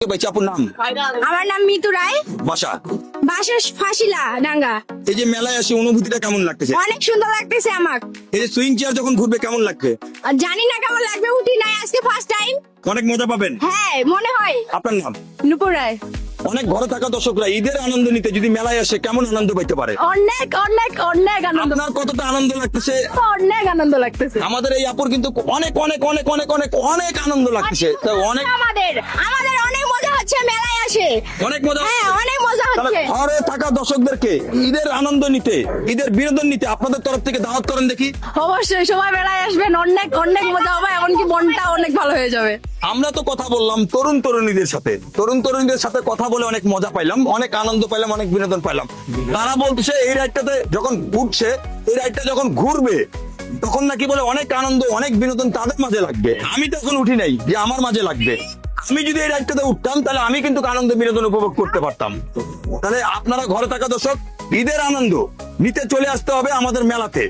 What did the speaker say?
আপুর নাম? আমার নাম মিতু রায়। বাসা? বাসা ফাঁসিলা ডাঙ্গা। এই যে মেলায় আসি অনুভূতিটা কেমন লাগতেছে? অনেক সুন্দর লাগতেছে আমার। এই যে সুইং চেয়ার যখন ঘুরবে কেমন লাগবে? আর জানি না কেমন লাগবে, উঠি নাই আজকে ফার্স্ট টাইম। অনেক মজা পাবেন। হ্যাঁ মনে হয়। আপনার নাম? নুপুর রায়। অনেক ঘরে থাকা দর্শকরা ঈদের আনন্দ নিতে যদি মেলায় আসে কেমন আনন্দ পাইতে পারে? অনেক অনেক অনেক আনন্দ। আপনার কতটা আনন্দ লাগতেছে? অনেক আনন্দ লাগতেছে। আমাদের এই আপুর কিন্তু অনেক অনেক অনেক অনেক অনেক অনেক আনন্দ লাগতেছে। তো অনেক আমাদের আমাদের অনেক মজা হচ্ছে মেলায় আসে। অনেক মজা। হ্যাঁ অনেক মজা তাহলে হচ্ছে। ঘরে থাকা দর্শকদেরকে ঈদের আনন্দ নিতে, ঈদের বিনোদন নিতে আপনাদের তরফ থেকে দাওয়াত করেন দেখি। অবশ্যই সবাই মেলায় আসবেন, অনেক অনেক মজা হবে, এমনকি মনটা অনেক ভালো হয়ে যাবে। আমরা তো কথা বললাম তরুণ তরুণীদের সাথে কথা বলে অনেক মজা পাইলাম, অনেক আনন্দ পাইলাম, অনেক বিনোদন পাইলাম। তারা বলতেছে এই রাইডটাতে যখন ঘুরছে, এই রাইডটা যখন ঘুরবে তখন নাকি বলে অনেক আনন্দ, অনেক বিনোদন তাদের মাঝে লাগবে। আমি তো এখন উঠি নাই যে আমার মাঝে লাগবে। আমি যদি এই রাইডটাতে উঠতাম তাহলে আমি কিন্তু আনন্দ বিনোদন উপভোগ করতে পারতাম। তাহলে আপনারা ঘরে থাকা দর্শক ঈদের আনন্দ নিতে চলে আসতে হবে আমাদের মেলাতে।